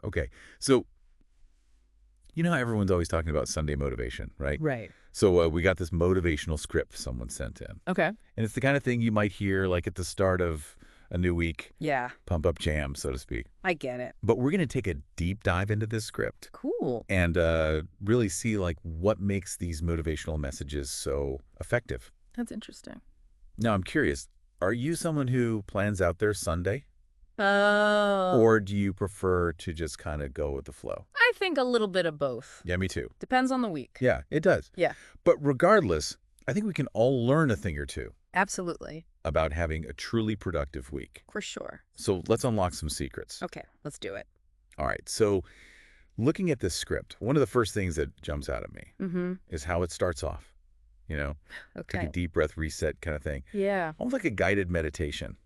Okay. So, you know how everyone's always talking about Sunday motivation, right? Right. So we got this motivational script someone sent in. Okay. And it's the kind of thing you might hear like at the start of a new week, Yeah, pump up jam, so to speak. I get it. But we're going to take a deep dive into this script Cool. and really see like what makes these motivational messages so effective. That's interesting. Now, I'm curious, are you someone who plans out their Sunday? Oh. Or do you prefer to just kind of go with the flow? I think a little bit of both. Yeah, me too. Depends on the week. Yeah, it does. Yeah. But regardless, I think we can all learn a thing or two Absolutely. about having a truly productive week. For sure. So let's unlock some secrets. Okay, let's do it. All right. So looking at this script, one of the first things that jumps out at me Mm-hmm. is how it starts off. You know, take Okay. a deep breath, reset kind of thing. Yeah, Almost like a guided meditation.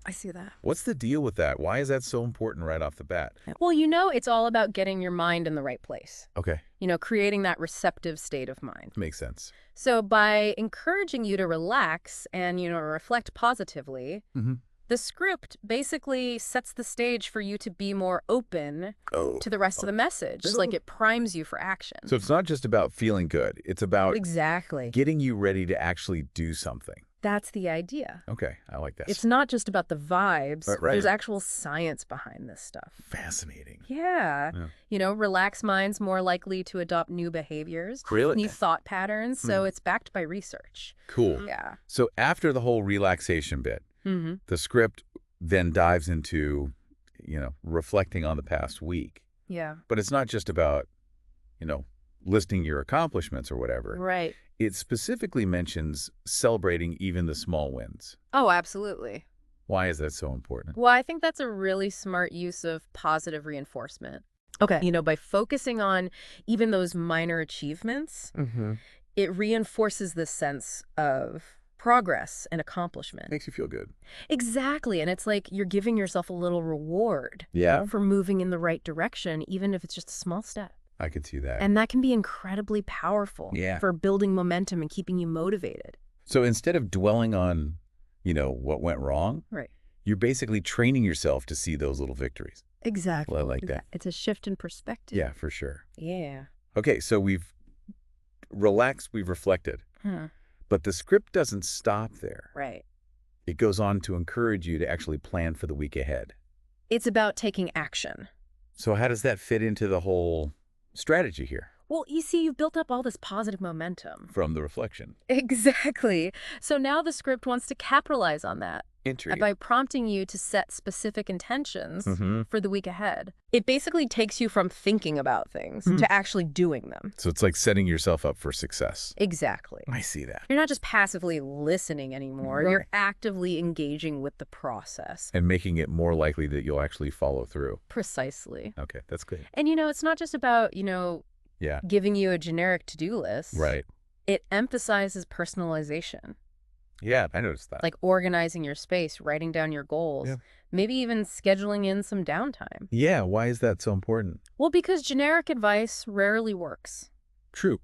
I see that. What's the deal with that? Why is that so important right off the bat? Well, it's all about getting your mind in the right place. Okay. Creating that receptive state of mind. Makes sense. So by encouraging you to relax and, reflect positively, Mm-hmm. the script basically sets the stage for you to be more open Oh. to the rest of the message. It's like it primes you for action. So it's not just about feeling good. It's about Exactly. getting you ready to actually do something. That's the idea. Okay. I like that. It's not just about the vibes. Right. There's actual science behind this stuff. Fascinating. Yeah. Relaxed minds more likely to adopt new behaviors, Really? new thought patterns. So it's backed by research. Cool. Yeah. So after the whole relaxation bit, Mm-hmm. the script then dives into, reflecting on the past week. Yeah. But it's not just about, listing your accomplishments or whatever. Right. It specifically mentions celebrating even the small wins. Oh, absolutely. Why is that so important? Well, I think that's a really smart use of positive reinforcement. Okay. By focusing on even those minor achievements, it reinforces the sense of progress and accomplishment. Makes you feel good. Exactly. And it's like you're giving yourself a little reward Yeah. for moving in the right direction, even if it's just a small step. I could see that. And that can be incredibly powerful Yeah. for building momentum and keeping you motivated. So instead of dwelling on, what went wrong, Right. you're basically training yourself to see those little victories. Exactly. Well, I like that. It's a shift in perspective. Yeah, for sure. Yeah. Okay, so we've relaxed, we've reflected, but the script doesn't stop there. Right. It goes on to encourage you to actually plan for the week ahead. It's about taking action. So how does that fit into the whole strategy here Well, you see, you've built up all this positive momentum. from the reflection? Exactly. So now the script wants to capitalize on that Intriguing. by prompting you to set specific intentions Mhm. for the week ahead. It basically takes you from thinking about things to actually doing them. So it's like setting yourself up for success. Exactly. I see that. You're not just passively listening anymore. Right. You're actively engaging with the process. And making it more likely that you'll actually follow through. Precisely. Okay, that's good. And, it's not just about, Yeah, giving you a generic to-do list. right. It emphasizes personalization, Yeah, I noticed that. like organizing your space, writing down your goals, Yeah. maybe even scheduling in some downtime. Yeah, why is that so important? Well, because generic advice rarely works. True.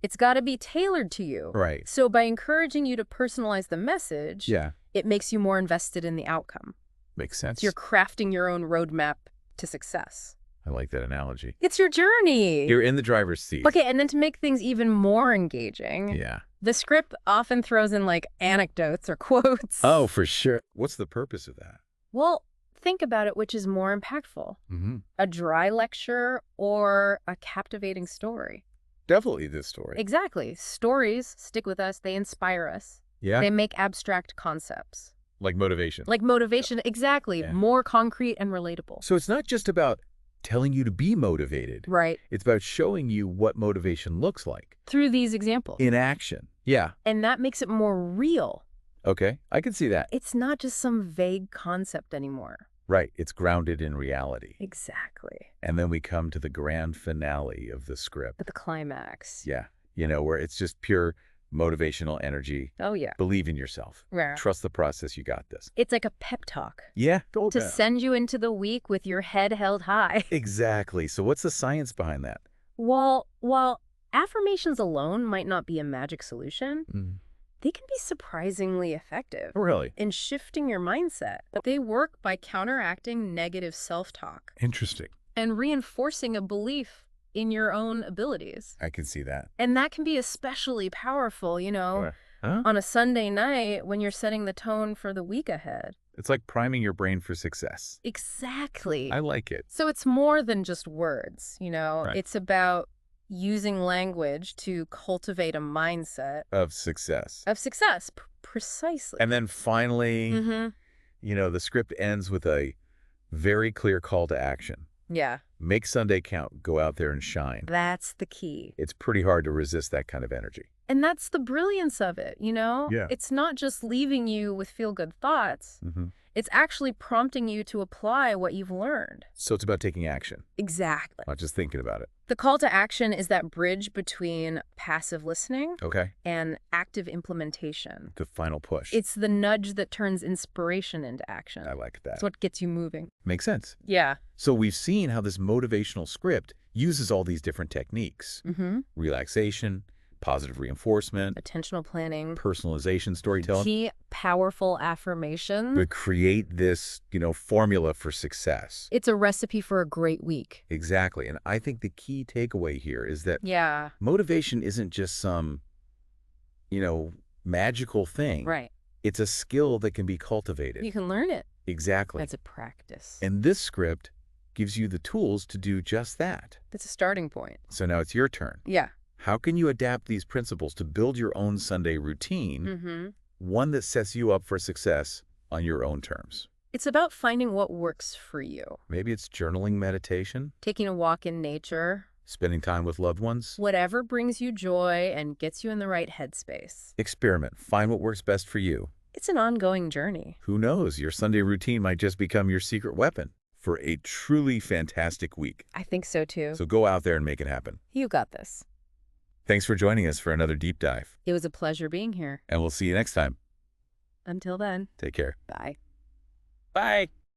It's got to be tailored to you. Right. So by encouraging you to personalize the message, Yeah, it makes you more invested in the outcome. makes sense. So you're crafting your own roadmap to success. I like that analogy. It's your journey. You're in the driver's seat. Okay, and then to make things even more engaging, Yeah. the script often throws in like anecdotes or quotes. Oh, for sure. What's the purpose of that? Well, think about it, which is more impactful, Mm-hmm. a dry lecture or a captivating story. Definitely this story. Exactly. Stories stick with us. They inspire us. Yeah, They make abstract concepts. like motivation. Like motivation, exactly. Yeah. More concrete and relatable. So it's not just about telling you to be motivated. Right. It's about showing you what motivation looks like Through these examples. in action. Yeah. And that makes it more real. Okay, I can see that. It's not just some vague concept anymore. Right. It's grounded in reality. Exactly. And then we come to the grand finale of the script. But the climax. Yeah. Where it's just pure motivational energy. Oh, yeah. Believe in yourself. Right. Trust the process. You got this. It's like a pep talk Yeah. to send you into the week with your head held high. Exactly. So what's the science behind that? While affirmations alone might not be a magic solution, Mm. they can be surprisingly effective Really? in shifting your mindset. They work by counteracting negative self-talk. Interesting. and reinforcing a belief in your own abilities. I can see that. And that can be especially powerful, Huh? on a Sunday night when you're setting the tone for the week ahead. It's like priming your brain for success. Exactly. I like it. So it's more than just words, Right. It's about using language to cultivate a mindset Of success. of success. Precisely. And then finally, the script ends with a very clear call to action. Yeah, Make Sunday count. Go out there and shine. that's the key. It's pretty hard to resist that kind of energy. And that's the brilliance of it, Yeah. It's not just leaving you with feel-good thoughts. Mm-hmm. It's actually prompting you to apply what you've learned. So it's about taking action, Exactly. not just thinking about it. The call to action is that bridge between passive listening Okay? and active implementation. The final push. It's the nudge that turns inspiration into action. I like that. It's what gets you moving. Makes sense. Yeah. So we've seen how this motivational script uses all these different techniques. Relaxation, positive reinforcement, Attentional planning. personalization, storytelling. Key powerful affirmations. To create this, formula for success. It's a recipe for a great week. Exactly. And I think the key takeaway here is that Yeah. motivation isn't just some, magical thing. Right. It's a skill that can be cultivated. You can learn it. Exactly. That's a practice. And this script gives you the tools to do just that. That's a starting point. So now it's your turn. Yeah. How can you adapt these principles to build your own Sunday routine, one that sets you up for success on your own terms? It's about finding what works for you. Maybe it's journaling, meditation, Taking a walk in nature. spending time with loved ones. Whatever brings you joy and gets you in the right headspace. Experiment. Find what works best for you. It's an ongoing journey. Who knows? Your Sunday routine might just become your secret weapon for a truly fantastic week. I think so too. So go out there and make it happen. You got this. Thanks for joining us for another deep dive. It was a pleasure being here. And we'll see you next time. Until then, Take care. bye. Bye.